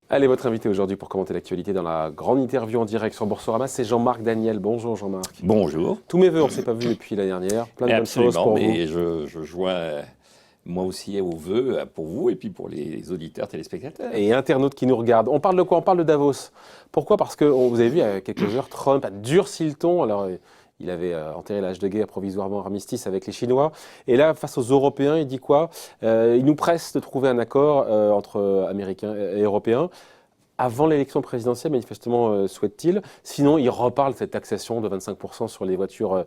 Allez, votre invité aujourd'hui pour commenter l'actualité dans la grande interview en direct sur Boursorama, c'est Jean-Marc Daniel. Bonjour Jean-Marc. Bonjour. Tous mes voeux, on ne s'est pas vu depuis l'année dernière. Plein de bonnes choses Absolument, pour vous. mais je joins moi aussi aux vœux pour vous et puis pour les auditeurs téléspectateurs. Et internautes qui nous regardent. On parle de quoi? On parle de Davos. Pourquoi? Parce que vous avez vu, il y a quelques heures, Trump a durci le ton. Alors, il avait enterré l'âge de guerre provisoirement armistice avec les Chinois. Et là, face aux Européens, il dit quoi? Il nous presse de trouver un accord entre Américains et Européens. Avant l'élection présidentielle, manifestement, souhaite-t-il. Sinon, il reparle de cette taxation de 25% sur les voitures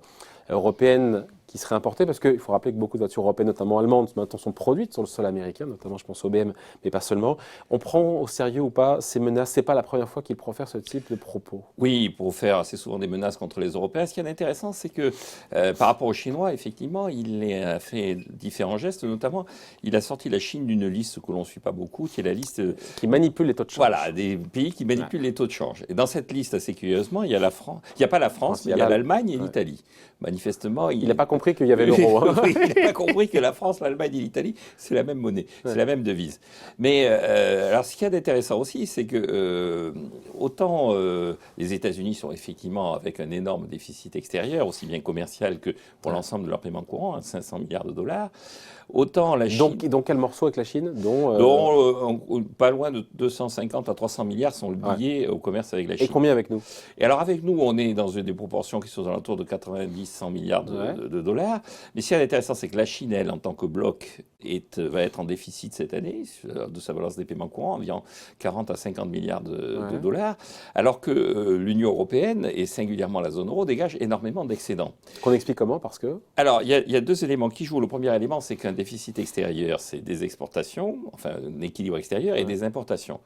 européennes qui seraient importées, parce qu'il faut rappeler que beaucoup de voitures européennes, notamment allemandes, maintenant sont produites sur le sol américain, notamment je pense au BM, mais pas seulement. On prend au sérieux ou pas ces menaces? C'est pas la première fois qu'il profère ce type de propos. Oui, pour faire assez souvent des menaces contre les Européens. Ce qui est intéressant, c'est que par rapport aux Chinois, effectivement, il a fait différents gestes. Notamment, il a sorti la Chine d'une liste que l'on ne suit pas beaucoup, qui est la liste Qui manipule les taux de change. voilà, des pays qui manipulent les taux de change. Et dans cette liste, assez curieusement, il y a la France, il n'y a pas la France, mais il y a l'Allemagne et l'Italie. Manifestement, Il n'a pas compris qu'il y avait l'euro. Hein. Oui, il n'a pas compris que la France, l'Allemagne et l'Italie, c'est la même monnaie, c'est la même devise. Mais alors, ce qu'il y a d'intéressant aussi, c'est que autant les États-Unis sont effectivement avec un énorme déficit extérieur, aussi bien commercial que pour l'ensemble de leurs paiements courants, 500 milliards de dollars, autant la Chine... Donc quel morceau avec la Chine dont pas loin de 250 à 300 milliards sont liés au commerce avec la Chine. Et combien avec nous? Et alors avec nous, on est dans des proportions qui sont aux alentours de 90-100 milliards de dollars. Mais ce qui est intéressant, c'est que la Chine, elle, en tant que bloc, va être en déficit cette année de sa balance des paiements courants, environ 40 à 50 milliards de dollars, alors que l'Union européenne, et singulièrement la zone euro, dégage énormément d'excédents. Qu'on explique comment? Parce que... Alors, il y a deux éléments qui jouent. Le premier élément, c'est qu'un déficit extérieur, c'est des exportations, enfin un équilibre extérieur, et des importations.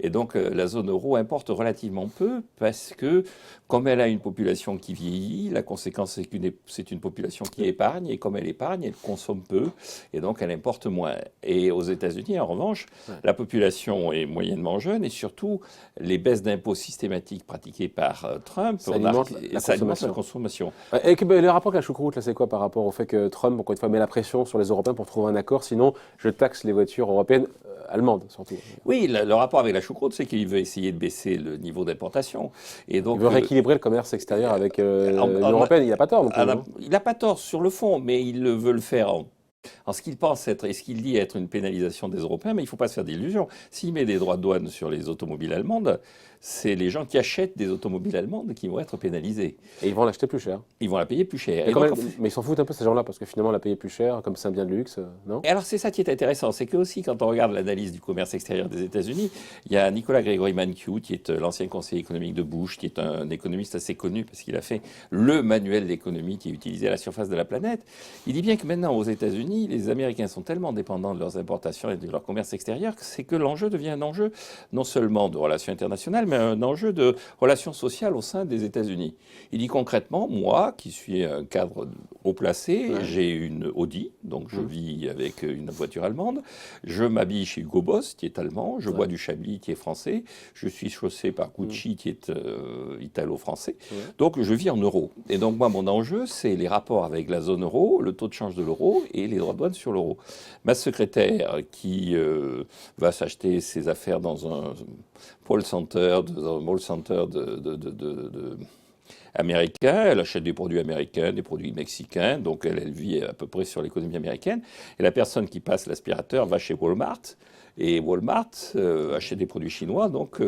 Et donc, la zone euro importe relativement peu parce que, comme elle a une population qui vieillit, la conséquence, c'est c'est une population qui épargne, et comme elle épargne, elle consomme peu, et donc elle importe moins. Et aux États-Unis, en revanche, la population est moyennement jeune, et surtout, les baisses d'impôts systématiques pratiquées par Trump, ça alimente la consommation. Et le rapport avec la choucroute, là, c'est quoi par rapport au fait que Trump, encore une fois, met la pression sur les Européens pour trouver un accord? Sinon, je taxe les voitures européennes, allemandes surtout. Oui, le rapport avec la choucroute, c'est qu'il veut essayer de baisser le niveau d'importation. Et donc, il veut rééquilibrer le commerce extérieur avec l'Union européenne. Il n'a pas tort non plus. Il n'a pas tort sur le fond, mais il veut le faire en ce qu'il pense être et ce qu'il dit être une pénalisation des Européens, mais il ne faut pas se faire d'illusions. S'il met des droits de douane sur les automobiles allemandes, c'est les gens qui achètent des automobiles allemandes qui vont être pénalisés. Et ils vont l'acheter plus cher. Ils vont la payer plus cher. Mais ils s'en foutent un peu ces gens-là, parce que finalement, la payer plus cher, comme c'est un bien de luxe, non? Et alors c'est ça qui est intéressant, c'est que aussi quand on regarde l'analyse du commerce extérieur des États-Unis, il y a Nicolas Gregory Mankiw, qui est l'ancien conseiller économique de Bush, qui est un économiste assez connu parce qu'il a fait le manuel d'économie qui est utilisé à la surface de la planète. Il dit bien que maintenant aux États-Unis, les Américains sont tellement dépendants de leurs importations et de leur commerce extérieur que c'est que l'enjeu devient un enjeu non seulement de relations internationales, mais un enjeu de relations sociales au sein des États-Unis. Il dit concrètement, moi, qui suis un cadre haut placé, j'ai une Audi, donc je vis avec une voiture allemande, je m'habille chez Hugo Boss, qui est allemand, je bois du Chablis, qui est français, je suis chaussé par Gucci, qui est italo-français, donc je vis en euros. Et donc moi, mon enjeu, c'est les rapports avec la zone euro, le taux de change de l'euro et les droits de douane sur l'euro. Ma secrétaire, qui va s'acheter ses affaires dans un Paul Center, dans un mall center américain, elle achète des produits américains, des produits mexicains, donc elle vit à peu près sur l'économie américaine. Et la personne qui passe l'aspirateur va chez Walmart, et Walmart achète des produits chinois, donc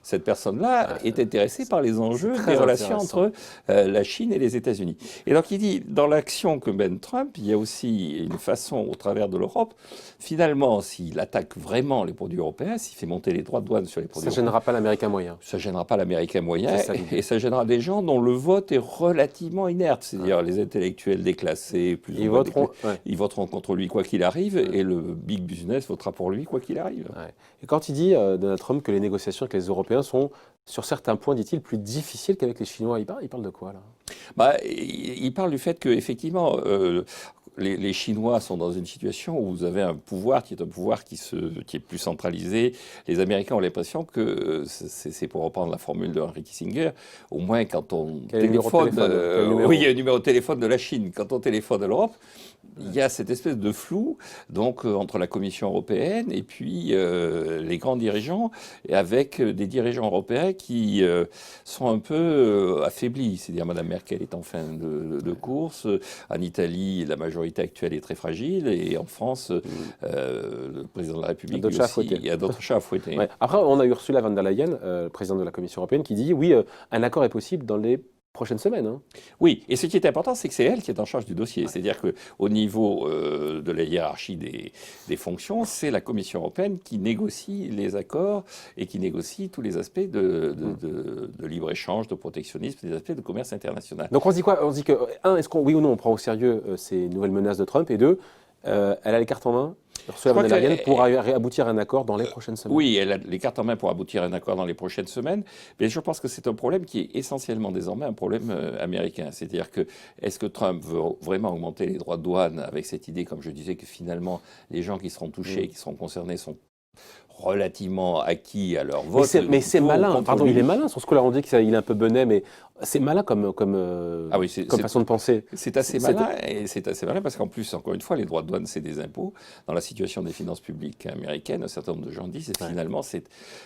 cette personne-là est intéressée par les enjeux des relations entre la Chine et les États-Unis. Et donc il dit, dans l'action que mène Trump, il y a aussi une façon, au travers de l'Europe, finalement, s'il attaque vraiment les produits européens, s'il fait monter les droits de douane sur les produits européens... Ça ne gênera pas l'Américain moyen. Ça ne gênera pas l'Américain moyen, et ça gênera des gens dont le vote est relativement inerte, c'est-à-dire les intellectuels déclassés, ils voteront contre lui quoi qu'il arrive, et le big business votera pour lui quoi qu'il arrive. Et quand il dit, Donald Trump, que les négociations avec les Européens sont, sur certains points, dit-il, plus difficiles qu'avec les Chinois, il parle de quoi, là? Il parle du fait qu'effectivement, les Chinois sont dans une situation où vous avez un pouvoir qui est un pouvoir qui est plus centralisé. Les Américains ont l'impression que, c'est pour reprendre la formule de Henry Kissinger, au moins quand on téléphone, oui, il y a un numéro de téléphone de la Chine. Quand on téléphone à l'Europe, il y a cette espèce de flou donc entre la Commission européenne et puis les grands dirigeants, et avec des dirigeants européens qui sont un peu affaiblis. C'est-à-dire Mme Merkel est en fin de course, en Italie la majorité actuelle est très fragile, et en France le président de la République il y a d'autres chats à fouetter. Ouais. Après, on a Ursula von der Leyen, présidente de la Commission européenne, qui dit oui, un accord est possible dans les prochaines semaines. Hein. Oui, et ce qui est important, c'est que c'est elle qui est en charge du dossier. Ouais. C'est-à-dire qu'au niveau de la hiérarchie des fonctions, c'est la Commission européenne qui négocie les accords et qui négocie tous les aspects de libre-échange, de protectionnisme, des aspects de commerce international. Donc on se dit quoi? On se dit que, un, est-ce qu'on, oui ou non, on prend au sérieux ces nouvelles menaces de Trump, et deux, elle a les cartes en main Ursula von der Leyen pour aboutir à un accord dans les prochaines semaines. Oui, elle a les cartes en main pour aboutir à un accord dans les prochaines semaines, mais je pense que c'est un problème qui est essentiellement désormais un problème américain. C'est-à-dire que est-ce que Trump veut vraiment augmenter les droits de douane avec cette idée, comme je disais, que finalement les gens qui seront touchés, qui seront concernés sont relativement acquis à leur vote. Mais c'est malin, pardon, il est malin sur ce coup-là, on dit qu'il est un peu benet, mais c'est malin comme façon de penser. C'est assez malin, et c'est assez malin parce qu'en plus, encore une fois, les droits de douane, c'est des impôts. Dans la situation des finances publiques américaines, un certain nombre de gens disent que finalement, c'est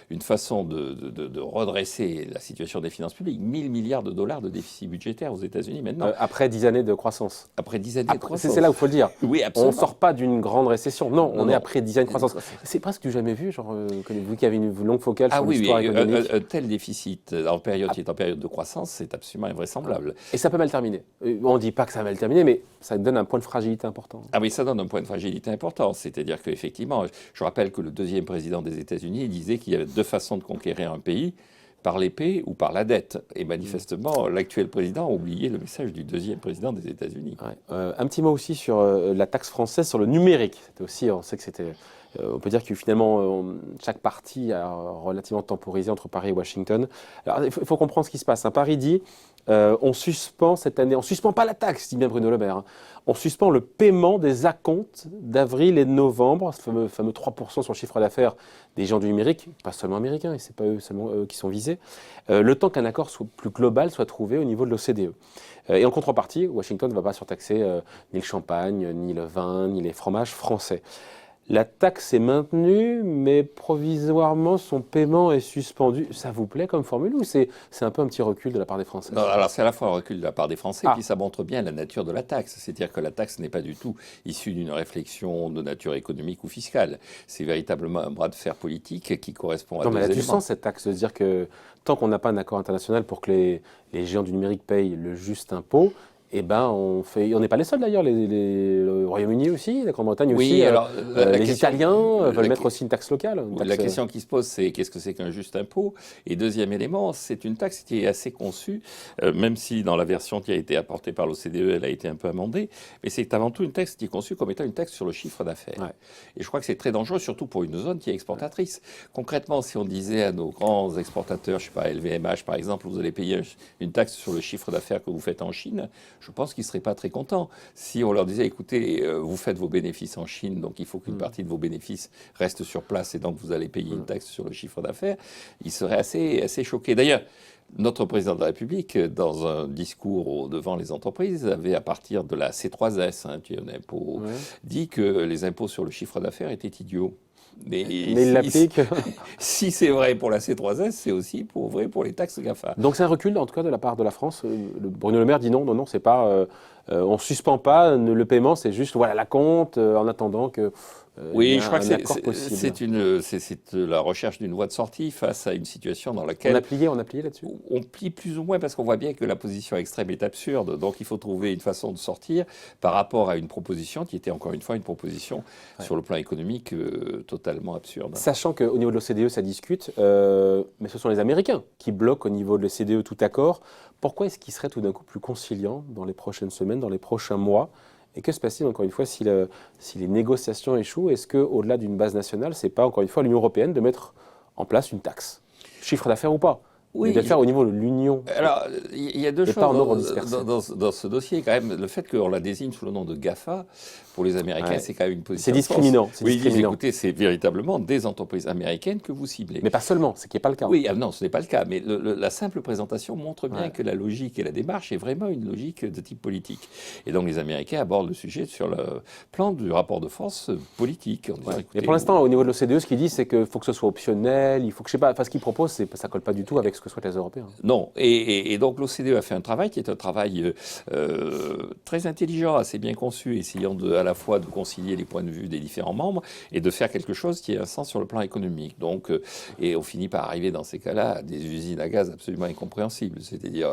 une façon de redresser la situation des finances publiques. 1 000 milliards de dollars de déficit budgétaire aux États-Unis maintenant. Après 10 années de croissance. Après 10 années de croissance. C'est là où il faut le dire. Oui, absolument. On ne sort pas d'une grande récession. Non, on est après 10 années de croissance. C'est presque du jamais vu, genre, vous qui avez une longue focale sur l'histoire économique. Un tel déficit qui est en période de croissance, c'est absolument invraisemblable. Et ça peut mal terminer. On ne dit pas que ça va mal terminer, mais ça donne un point de fragilité important. Ah oui, ça donne un point de fragilité important. C'est-à-dire qu'effectivement, je rappelle que le deuxième président des États-Unis disait qu'il y avait 2 façons de conquérir un pays, par l'épée ou par la dette. Et manifestement, l'actuel président a oublié le message du deuxième président des États-Unis. Ouais. Un petit mot aussi sur la taxe française sur le numérique. C'était aussi, on sait que c'était... on peut dire que finalement, chaque parti a relativement temporisé entre Paris et Washington. Alors, il faut comprendre ce qui se passe. Paris dit, on suspend cette année, on ne suspend pas la taxe, dit bien Bruno Le Maire, hein. On suspend le paiement des acomptes d'avril et de novembre, ce fameux 3% sur le chiffre d'affaires des géants du numérique, pas seulement américains, et ce n'est pas seulement eux qui sont visés, le temps qu'un accord plus global soit trouvé au niveau de l'OCDE. Et en contrepartie, Washington ne va pas surtaxer ni le champagne, ni le vin, ni les fromages français. La taxe est maintenue, mais provisoirement, son paiement est suspendu. Ça vous plaît comme formule ou c'est un peu un petit recul de la part des Français? Non, alors c'est à la fois un recul de la part des Français, puis ça montre bien la nature de la taxe. C'est-à-dire que la taxe n'est pas du tout issue d'une réflexion de nature économique ou fiscale. C'est véritablement un bras de fer politique qui correspond à deux éléments. Non, mais elle a du sens, cette taxe, de dire que tant qu'on n'a pas un accord international pour que les géants du numérique payent le juste impôt, eh ben, on n'est pas les seuls d'ailleurs, le Royaume-Uni aussi, la Grande-Bretagne aussi, alors, les Italiens veulent mettre aussi une taxe locale. La question qui se pose, c'est qu'est-ce que c'est qu'un juste impôt? Et deuxième élément, c'est une taxe qui est assez conçue, même si dans la version qui a été apportée par l'OCDE, elle a été un peu amendée, mais c'est avant tout une taxe qui est conçue comme étant une taxe sur le chiffre d'affaires. Ouais. Et je crois que c'est très dangereux, surtout pour une zone qui est exportatrice. Concrètement, si on disait à nos grands exportateurs, je ne sais pas, LVMH par exemple, vous allez payer une taxe sur le chiffre d'affaires que vous faites en Chine, je pense qu'ils ne seraient pas très contents. Si on leur disait, écoutez, vous faites vos bénéfices en Chine, donc il faut qu'une partie de vos bénéfices reste sur place et donc vous allez payer une taxe sur le chiffre d'affaires, ils seraient assez choqués. D'ailleurs, notre président de la République, dans un discours devant les entreprises, avait, à partir de la C3S, qui est un impôt, dit que les impôts sur le chiffre d'affaires étaient idiots. Mais il l'applique. Si c'est vrai pour la C3S, c'est aussi vrai pour les taxes GAFA. Donc c'est un recul, en tout cas, de la part de la France. Bruno Le Maire dit non, c'est pas... on ne suspend pas le paiement, c'est juste voilà l'acompte en attendant que... oui, je crois que c'est la recherche d'une voie de sortie face à une situation dans laquelle... On a plié là-dessus. On plie plus ou moins parce qu'on voit bien que la position extrême est absurde. Donc il faut trouver une façon de sortir par rapport à une proposition qui était encore une fois une proposition sur le plan économique totalement absurde. Sachant qu'au niveau de l'OCDE, ça discute, mais ce sont les Américains qui bloquent au niveau de l'OCDE tout accord. Pourquoi est-ce qu'ils seraient tout d'un coup plus conciliants dans les prochaines semaines, dans les prochains mois? Et que se passe-t-il, encore une fois, si les négociations échouent? Est-ce qu'au-delà d'une base nationale, ce n'est pas, encore une fois, l'Union européenne de mettre en place une taxe, chiffre d'affaires ou pas? mais de le faire au niveau de l'Union. Alors, il y a deux Et pas en ordre choses dispersé. dans ce dossier, quand même. Le fait qu'on la désigne sous le nom de GAFA, pour les Américains, Ouais. c'est quand même une position C'est de force. discriminant. C'est Oui, ils disent, discriminant. écoutez, c'est véritablement des entreprises américaines que vous ciblez. Mais pas seulement, ce qui n'est pas le cas. Oui, non, ce n'est pas le cas, mais la simple présentation montre bien Ouais. que la logique et la démarche est vraiment une logique de type politique. Et donc les Américains abordent le sujet sur le plan du rapport de force politique. En disant, Ouais. écoutez, Mais pour l'instant, au niveau de l'OCDE, ce qu'ils disent, c'est qu'il faut que ce soit optionnel, il faut que, je sais pas, enfin, ce qu'ils proposent, ça ne colle pas du tout avec ce que souhaitent les Européens. non, et donc l'OCDE a fait un travail qui est un travail très intelligent, assez bien conçu, essayant à la fois de concilier les points de vue des différents membres et de faire quelque chose qui ait un sens sur le plan économique. Donc, et on finit par arriver dans ces cas-là à des usines à gaz absolument incompréhensibles. C'est-à-dire,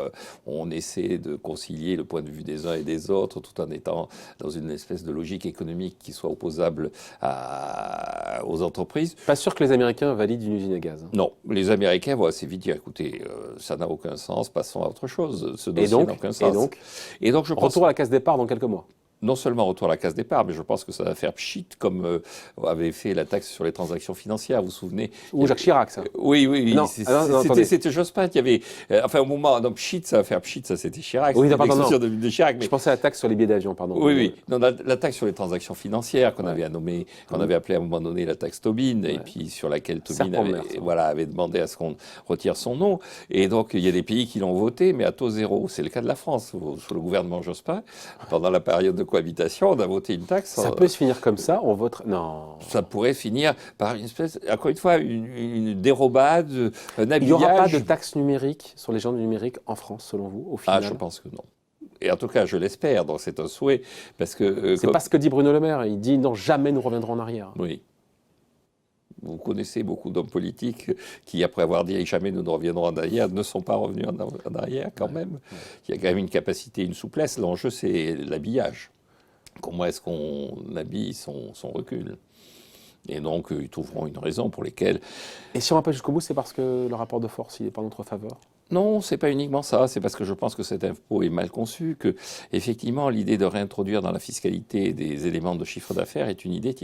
on essaie de concilier le point de vue des uns et des autres tout en étant dans une espèce de logique économique qui soit opposable aux entreprises. Pas sûr que les Américains valident une usine à gaz. Non, les Américains vont assez vite dire, écoutez, ça n'a aucun sens, passons à autre chose. Ce Et dossier n'a donc, aucun sens. Et donc, je pense retour à la case départ dans quelques mois. non seulement retour à la case départ, mais je pense que ça va faire pchit comme avait fait la taxe sur les transactions financières, vous vous souvenez? Ou Jacques Chirac, ça. Oui, oui, Non, c'était Jospin qui avait... enfin, au moment... Donc, pchit, ça va faire pchit, ça c'était Chirac. Oui, c'était pardon, l'expression de Chirac. Mais... Je pensais à la taxe sur les billets d'avion, pardon. Oui, oui. Non, la taxe sur les transactions financières qu'on avait nommé, qu'on avait appelé à un moment donné la taxe Tobin, et puis sur laquelle Tobin avait demandé à ce qu'on retire son nom. Et donc, il y a des pays qui l'ont voté, mais à taux zéro. C'est le cas de la France. Sous le gouvernement Jospin, pendant la période de cohabitation, on a voté une taxe. Ça peut se finir comme ça, on vote... Non. Ça pourrait finir par une espèce, encore une fois, une dérobade, un habillage. Il n'y aura pas de taxe numérique sur les gens du numérique en France, selon vous, au final? Ah, je pense que non. Et en tout cas, je l'espère, donc c'est un souhait, parce que... c'est pas ce que dit Bruno Le Maire, il dit non, jamais nous reviendrons en arrière. Oui. Vous connaissez beaucoup d'hommes politiques qui, après avoir dit jamais nous ne reviendrons en arrière, ne sont pas revenus en arrière quand même. Ouais. Il y a quand même une capacité, une souplesse. L'enjeu, c'est l'habillage. Comment est-ce qu'on habille son recul? Et donc, ils trouveront une raison pour lesquelles... Et si on va pas jusqu'au bout, c'est parce que le rapport de force, il n'est pas en notre faveur? Non, c'est pas uniquement ça. C'est parce que je pense que cet impôt est mal conçu, que effectivement l'idée de réintroduire dans la fiscalité des éléments de chiffre d'affaires est une idée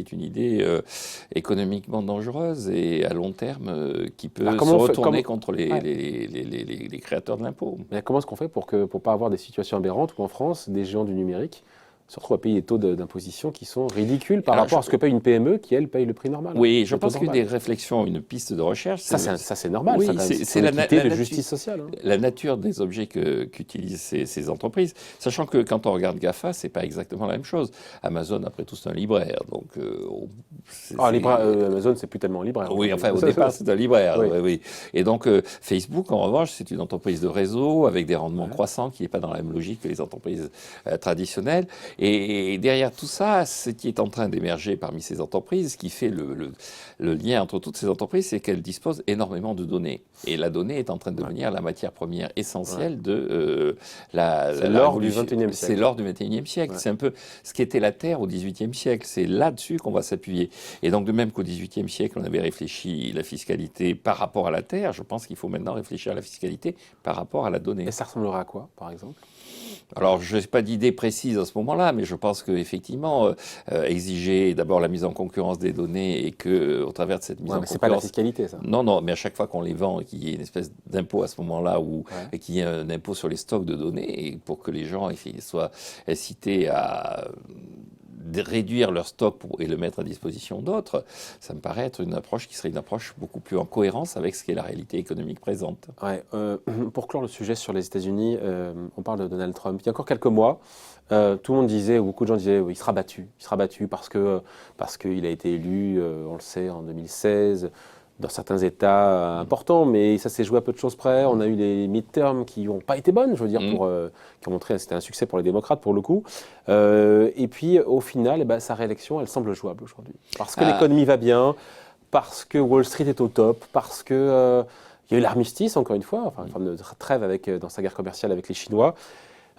économiquement dangereuse et à long terme qui peut se retourner contre les créateurs de l'impôt. Mais comment est-ce qu'on fait pour pas avoir des situations aberrantes où en France, des géants du numérique se retrouvent à payer des taux d'imposition qui sont ridicules par rapport à ce que paye une PME qui, elle, paye le prix normal. Oui, je pense qu'une des réflexions, une piste de recherche... Ça, c'est normal, oui, c'est l'équité de justice sociale. Hein. La nature des objets qu'utilisent ces entreprises, sachant que quand on regarde GAFA, c'est pas exactement la même chose. Amazon, après tout, c'est un libraire, donc... Amazon, c'est plus tellement un libraire. Oui, enfin, au départ, c'est un libraire, oui. Et donc, Facebook, en revanche, c'est une entreprise de réseau avec des rendements croissants qui n'est pas dans la même logique que les entreprises traditionnelles. Et derrière tout ça, ce qui est en train d'émerger parmi ces entreprises, ce qui fait le lien entre toutes ces entreprises, c'est qu'elles disposent énormément de données. Et la donnée est en train de devenir la matière première essentielle de c'est l'or du XXIe siècle. C'est l'or du XXIe siècle. C'est un peu ce qu'était la Terre au XVIIIe siècle. C'est là-dessus qu'on va s'appuyer. Et donc, de même qu'au XVIIIe siècle, on avait réfléchi la fiscalité par rapport à la Terre, je pense qu'il faut maintenant réfléchir à la fiscalité par rapport à la donnée. Et ça ressemblerait à quoi, par exemple ? Alors, je n'ai pas d'idée précise à ce moment-là, mais je pense qu'effectivement, exiger d'abord la mise en concurrence des données et qu'au travers de cette mise en concurrence... C'est pas la fiscalité, ça. Non, mais à chaque fois qu'on les vend, qu'il y ait une espèce d'impôt à ce moment-là, et qu'il y ait un impôt sur les stocks de données, et pour que les gens soient incités à réduire leur stock et le mettre à disposition d'autres, ça me paraît être une approche qui serait une approche beaucoup plus en cohérence avec ce qu'est la réalité économique présente. Ouais, pour clore le sujet sur les États-Unis, on parle de Donald Trump. Il y a encore quelques mois, tout le monde disait, ou beaucoup de gens disaient, il sera battu parce qu'il a été élu, on le sait, en 2016, dans certains États importants, mais ça s'est joué à peu de choses près. On a eu des midterms qui n'ont pas été bonnes, je veux dire, qui ont montré que c'était un succès pour les démocrates, pour le coup. Et puis, au final, sa réélection, elle semble jouable aujourd'hui. Parce que l'économie va bien, parce que Wall Street est au top, parce que il y a eu l'armistice, encore une fois, une forme de trêve dans sa guerre commerciale avec les Chinois.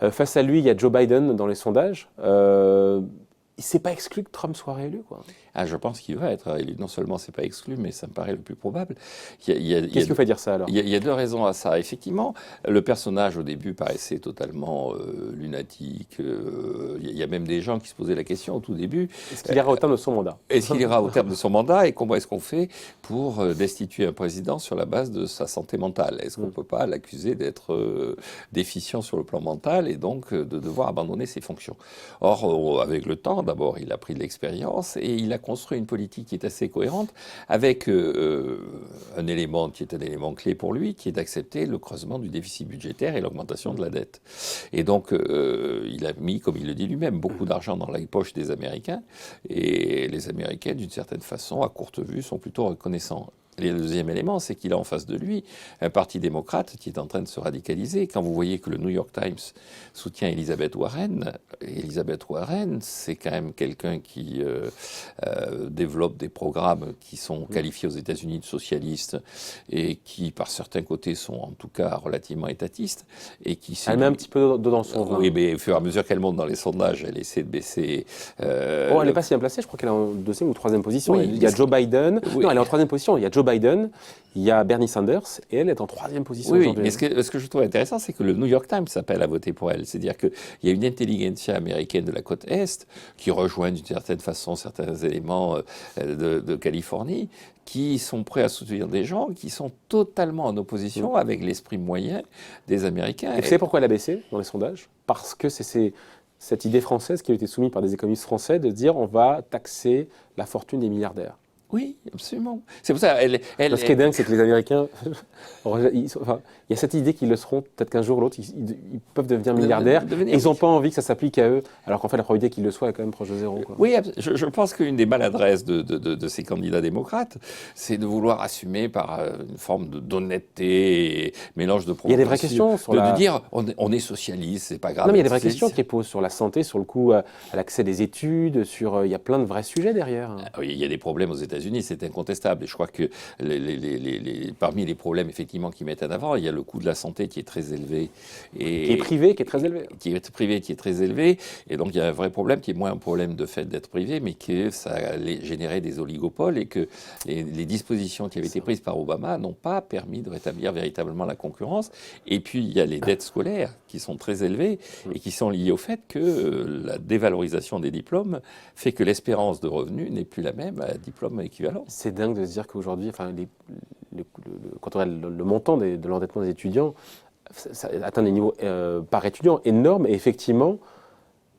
Face à lui, il y a Joe Biden dans les sondages. Il ne s'est pas exclu que Trump soit réélu, quoi. Ah, je pense qu'il va être élu. Non seulement c'est pas exclu, mais ça me paraît le plus probable. Qu'est-ce qui vous fait dire ça alors? Il y a deux raisons à ça. Effectivement, le personnage au début paraissait totalement lunatique. Il y a même des gens qui se posaient la question au tout début. Est-ce qu'il ira au terme de son mandat? Est-ce qu'il ira au terme de son mandat et comment est-ce qu'on fait pour destituer un président sur la base de sa santé mentale? Est-ce qu'on ne peut pas l'accuser d'être déficient sur le plan mental et donc de devoir abandonner ses fonctions? Or, avec le temps, d'abord, il a pris de l'expérience et il a construit une politique qui est assez cohérente avec un élément qui est un élément clé pour lui, qui est d'accepter le creusement du déficit budgétaire et l'augmentation de la dette. Et donc, il a mis, comme il le dit lui-même, beaucoup d'argent dans la poche des Américains. Et les Américains, d'une certaine façon, à courte vue, sont plutôt reconnaissants. Et le deuxième élément, c'est qu'il a en face de lui un parti démocrate qui est en train de se radicaliser. Quand vous voyez que le New York Times soutient Elizabeth Warren, c'est quand même quelqu'un qui développe des programmes qui sont qualifiés aux États-Unis de socialistes et qui, par certains côtés, sont en tout cas relativement étatistes. Et qui Elle met un petit peu d'eau dans son vin. Oui, mais au fur et à mesure qu'elle monte dans les sondages, elle essaie de baisser. Elle n'est pas si bien placée, je crois qu'elle est en deuxième ou troisième position. Oui, il y a Joe Biden. Oui. Non, elle est en troisième position. Il y a Joe Biden, il y a Bernie Sanders, et elle est en troisième position oui, aujourd'hui. Mais ce que je trouve intéressant, c'est que le New York Times s'appelle à voter pour elle. C'est-à-dire qu'il y a une intelligentsia américaine de la côte Est qui rejoint d'une certaine façon certains éléments de Californie, qui sont prêts à soutenir des gens qui sont totalement en opposition avec l'esprit moyen des Américains. Et vous savez pourquoi elle a baissé dans les sondages? Parce que c'est cette idée française qui a été soumise par des économistes français de dire on va taxer la fortune des milliardaires. Oui, absolument. C'est pour ça. Ce qui est dingue, c'est que les Américains, il y a cette idée qu'ils le seront, peut-être qu'un jour ou l'autre, ils peuvent devenir milliardaires. Et ils n'ont pas envie que ça s'applique à eux, alors qu'en fait, la probabilité qu'ils le soient est quand même proche de zéro. Quoi. Oui, je pense qu'une des maladresses de ces candidats démocrates, c'est de vouloir assumer par une forme d'honnêteté et mélange de il y a des vraies questions sur de dire on est socialiste, c'est pas grave. Non, mais il y a des vraies questions qui posent sur la santé, sur le coût à l'accès des études, il y a plein de vrais sujets derrière. Oui, il y a des problèmes aux États-Unis, c'est incontestable. Et je crois que parmi les problèmes effectivement qu'ils mettent en avant, il y a le coût de la santé qui est très élevé. Et qui est privé, qui est très élevé. Qui est privé, qui est très élevé. Et donc il y a un vrai problème qui est moins un problème de fait d'être privé, mais que ça allait générer des oligopoles et que les dispositions qui avaient été prises par Obama n'ont pas permis de rétablir véritablement la concurrence. Et puis il y a les dettes scolaires qui sont très élevées et qui sont liées au fait que la dévalorisation des diplômes fait que l'espérance de revenu n'est plus la même à diplôme équivalent. C'est dingue de se dire qu'aujourd'hui, quand on regarde le montant de l'endettement des étudiants, ça atteint des niveaux par étudiant énormes. Et effectivement,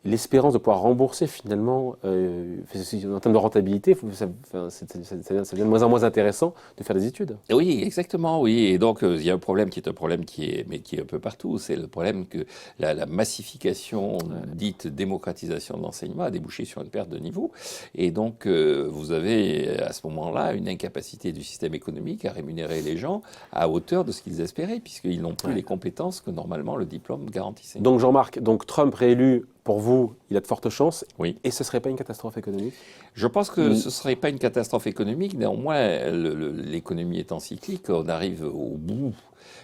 l'espérance de pouvoir rembourser finalement, en termes de rentabilité, ça devient de moins en moins intéressant de faire des études. Oui, exactement, oui. Et donc, il y a un problème qui est un peu partout. C'est le problème que la massification, dite démocratisation de l'enseignement, a débouché sur une perte de niveau. Et donc, vous avez à ce moment-là une incapacité du système économique à rémunérer les gens à hauteur de ce qu'ils espéraient, puisqu'ils n'ont plus les compétences que normalement le diplôme garantissait. Donc, Jean-Marc, Trump réélu, pour vous, il a de fortes chances. Oui. Et ce ne serait pas une catastrophe économique? Je pense que ce ne serait pas une catastrophe économique. Néanmoins, l'économie étant cyclique, on arrive au bout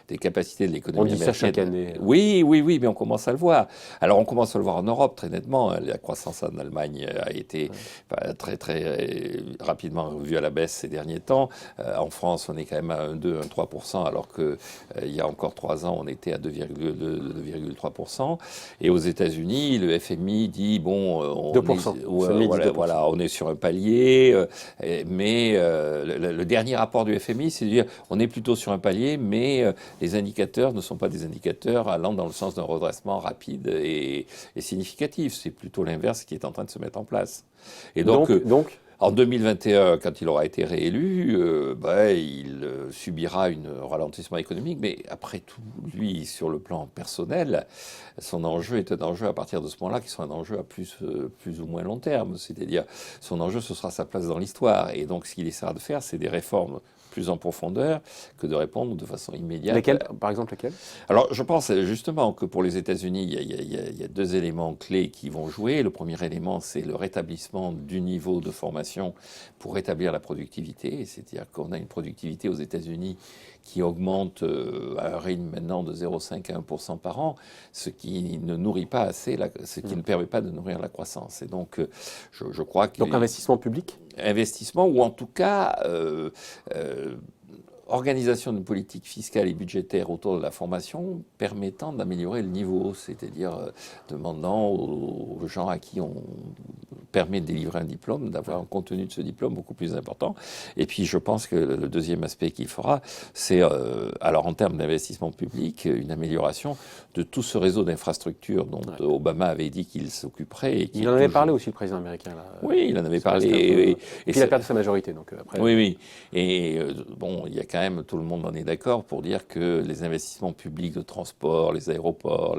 des capacités de l'économie américaine. On dit ça chaque année. Oui, mais on commence à le voir. Alors, on commence à le voir en Europe, très nettement. La croissance en Allemagne a été très, très rapidement revue à la baisse ces derniers temps. En France, on est quand même à 1,2-1,3%, alors qu'il y a encore 3 ans, on était à 2,3%. Et aux États-Unis, le FMI dit, bon... 2%. Voilà, on est sur un palier. Mais le dernier rapport du FMI, c'est de dire, on est plutôt sur un palier, mais les indicateurs ne sont pas des indicateurs allant dans le sens d'un redressement rapide et significatif. C'est plutôt l'inverse qui est en train de se mettre en place. Et donc en 2021, quand il aura été réélu, il subira un ralentissement économique. Mais après tout, lui, sur le plan personnel, son enjeu est un enjeu à partir de ce moment-là qui sera un enjeu à plus ou moins long terme. C'est-à-dire, son enjeu, ce sera sa place dans l'histoire. Et donc, ce qu'il essaiera de faire, c'est des réformes plus en profondeur que de répondre de façon immédiate. Lesquelles, par exemple, lesquelles? Alors, je pense justement que pour les États-Unis, il y a 2 éléments clés qui vont jouer. Le premier élément, c'est le rétablissement du niveau de formation pour rétablir la productivité. C'est-à-dire qu'on a une productivité aux États-Unis qui augmente à un rythme maintenant de 0,5 à 1% par an, ce qui ne nourrit pas assez, ce qui ne permet pas de nourrir la croissance. Et donc, je crois que... Donc, investissement public? investissement ou en tout cas organisation d'une politique fiscale et budgétaire autour de la formation permettant d'améliorer le niveau, c'est-à-dire demandant aux gens à qui on permet de délivrer un diplôme, d'avoir un contenu de ce diplôme beaucoup plus important. Et puis je pense que le deuxième aspect qu'il fera, c'est, alors en termes d'investissement public, une amélioration de tout ce réseau d'infrastructures dont Obama avait dit qu'il s'occuperait. Et il en avait parlé aussi, le président américain. Là. Oui, il en avait parlé. Et puis il a perdu sa majorité. Donc, après... Oui, oui. Et bon, il y a quand même, tout le monde en est d'accord pour dire que les investissements publics de transport, les aéroports,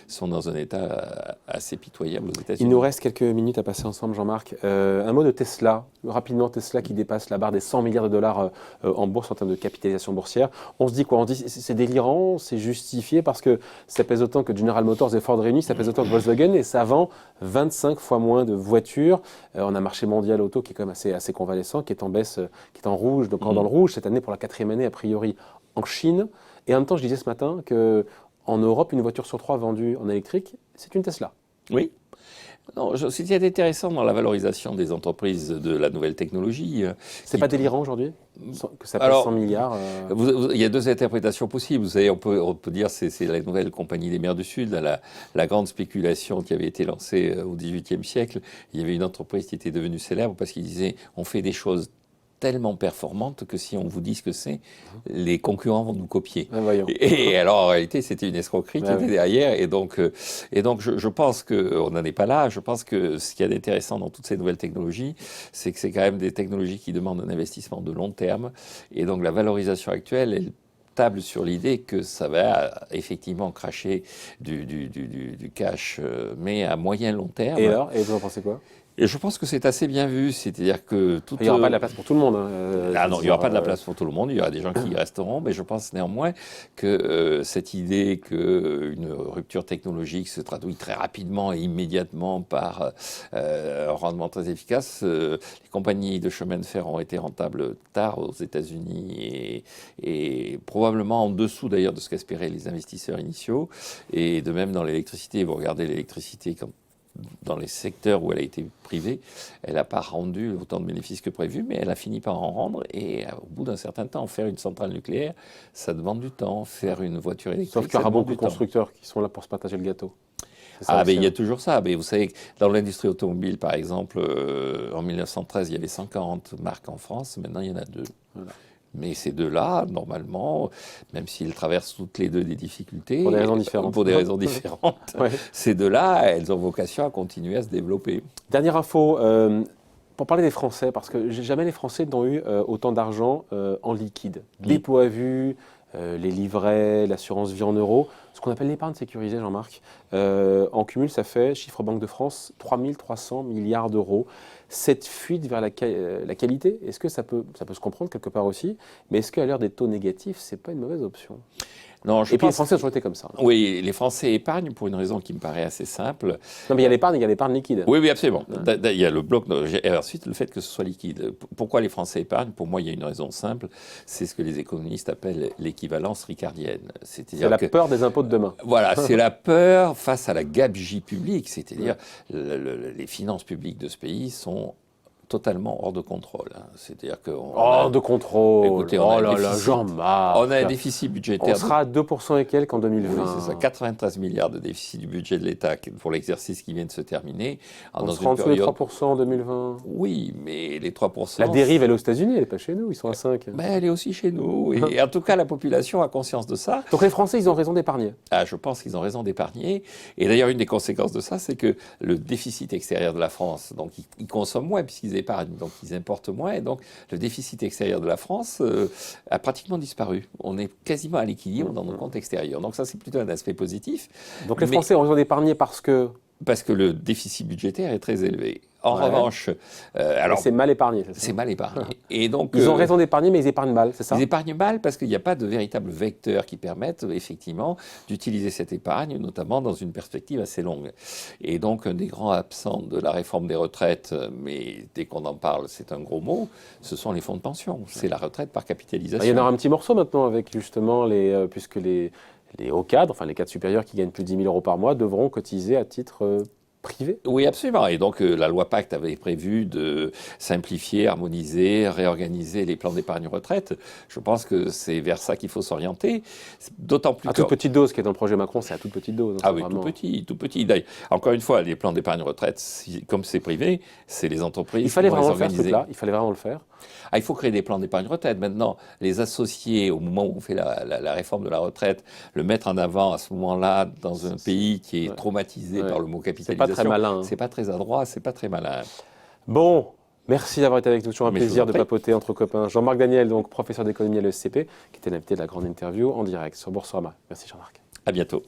sont dans un état assez pitoyable aux États-Unis. Il nous reste quelques minutes à passer ensemble, Jean-Marc. Un mot de Tesla. Rapidement, Tesla qui dépasse la barre des 100 milliards de dollars en bourse en termes de capitalisation boursière. On se dit quoi? On se dit c'est délirant, c'est justifié parce que ça pèse autant que General Motors et Ford réunis, ça pèse autant que Volkswagen et ça vend 25 fois moins de voitures. On a un marché mondial auto qui est quand même assez convalescent, qui est en baisse, qui est en rouge, donc dans le rouge cette année pour la 4e année a priori en Chine. Et en même temps, je disais ce matin qu'en Europe, une voiture sur 3 vendue en électrique, c'est une Tesla. Oui. Non, ce qui est intéressant dans la valorisation des entreprises de la nouvelle technologie. C'est pas délirant aujourd'hui que ça pèse 100 milliards il y a deux interprétations possibles. Vous savez, on peut dire que c'est la nouvelle compagnie des mers du Sud, la grande spéculation qui avait été lancée au XVIIIe siècle. Il y avait une entreprise qui était devenue célèbre parce qu'ils disaient on fait des choses tellement performante que si on vous dit ce que c'est, les concurrents vont nous copier. Et alors, en réalité, c'était une escroquerie qui était derrière. Et donc je pense qu'on n'en est pas là. Je pense que ce qu'il y a d'intéressant dans toutes ces nouvelles technologies, c'est que c'est quand même des technologies qui demandent un investissement de long terme. Et donc, la valorisation actuelle, elle table sur l'idée que ça va effectivement cracher du cash, mais à moyen long terme. Et alors, vous en pensez quoi? Et je pense que c'est assez bien vu, c'est-à-dire que il n'y aura pas de la place pour tout le monde. Hein, non, il n'y aura pas de la place pour tout le monde, il y aura des gens qui y resteront, mais je pense néanmoins que cette idée qu'une rupture technologique se traduit très rapidement et immédiatement par un rendement très efficace, les compagnies de chemin de fer ont été rentables tard aux États-Unis et probablement en dessous d'ailleurs de ce qu'espéraient les investisseurs initiaux. Et de même dans l'électricité, vous regardez l'électricité dans les secteurs où elle a été privée, elle n'a pas rendu autant de bénéfices que prévu, mais elle a fini par en rendre. Et au bout d'un certain temps, faire une centrale nucléaire, ça demande du temps. Faire une voiture électrique, sauf qu'il y aura beaucoup de constructeurs qui sont là pour se partager le gâteau. Mais il y a toujours ça. Mais vous savez, dans l'industrie automobile, par exemple, en 1913, il y avait 140 marques en France. Maintenant, il y en a 2. Voilà. Mais ces deux-là, normalement, même s'ils traversent toutes les deux des difficultés, pour des raisons différentes, ces deux-là, elles ont vocation à continuer à se développer. Dernière info, pour parler des Français, parce que jamais les Français n'ont eu autant d'argent en liquide. Dépôt à vue, les livrets, l'assurance vie en euros, ce qu'on appelle l'épargne sécurisée, Jean-Marc. En cumul, ça fait, chiffre Banque de France, 3 300 milliards d'euros. Cette fuite vers la qualité, est-ce que ça peut se comprendre quelque part aussi, mais est-ce qu'à l'heure des taux négatifs, ce n'est pas une mauvaise option? Non, et puis les Français ont toujours été comme ça. Oui, les Français épargnent pour une raison qui me paraît assez simple. Non, mais il y a l'épargne liquide. Oui, absolument. Il y a le bloc. Et ensuite, le fait que ce soit liquide. Pourquoi les Français épargnent? Pour moi, il y a une raison simple. C'est ce que les économistes appellent l'équivalence ricardienne. C'est la peur des impôts de demain. Voilà, c'est la peur face à la gabegie publique. C'est-à-dire les finances publiques de ce pays sont totalement hors de contrôle. C'est-à-dire que hors de contrôle. Écoutez, on a un déficit budgétaire. On sera à 2% et quelques en 2020. Oui, c'est ça. 93 milliards de déficit du budget de l'État pour l'exercice qui vient de se terminer. On sera en dessous des 3% en 2020. Oui, mais les 3%... La dérive, elle est aux États-Unis, elle n'est pas chez nous, ils sont à 5. Mais elle est aussi chez nous. Et en tout cas, la population a conscience de ça. Donc les Français, ils ont raison d'épargner. Je pense qu'ils ont raison d'épargner. Et d'ailleurs, une des conséquences de ça, c'est que le déficit extérieur de la France, donc ils consomment moins puisqu'ils épargnent, donc ils importent moins. Et donc le déficit extérieur de la France a pratiquement disparu. On est quasiment à l'équilibre dans nos comptes extérieurs. Donc ça, c'est plutôt un aspect positif. Donc les Français ont raison d'épargner parce que le déficit budgétaire est très élevé. En revanche, alors c'est mal épargné. C'est mal épargné. Et donc ils ont raison d'épargner, mais ils épargnent mal, c'est ça? Ils épargnent mal parce qu'il n'y a pas de véritable vecteur qui permette effectivement d'utiliser cette épargne, notamment dans une perspective assez longue. Et donc un des grands absents de la réforme des retraites, mais dès qu'on en parle, c'est un gros mot, ce sont les fonds de pension. C'est la retraite par capitalisation. Il y en aura un petit morceau maintenant avec justement puisque les hauts cadres, enfin les cadres supérieurs qui gagnent plus de 10 000 euros par mois, devront cotiser à titre privés. Oui, absolument. Et donc, la loi Pacte avait prévu de simplifier, harmoniser, réorganiser les plans d'épargne retraite. Je pense que c'est vers ça qu'il faut s'orienter. D'autant plus À toute petite dose, qui est dans le projet Macron, c'est à toute petite dose. Ah oui, tout petit, tout petit. D'ailleurs, encore une fois, les plans d'épargne retraite, comme c'est privé, c'est les entreprises Il fallait qui vont vraiment les le faire, ce organiser. truc-là. Il fallait vraiment le faire. Ah, il faut créer des plans d'épargne retraite. Maintenant, les associer au moment où on fait la réforme de la retraite, le mettre en avant à ce moment-là dans un pays qui est traumatisé par le mot C'est pas très capitalisation, malin. Hein. c'est pas très adroit, c'est pas très malin. Bon, merci d'avoir été avec nous. Toujours un Mais je vous plaisir en de prie. papoter entre copains. Jean-Marc Daniel, donc professeur d'économie à l'ESCP, qui était l'invité de la grande interview en direct sur Boursorama. Merci Jean-Marc. À bientôt.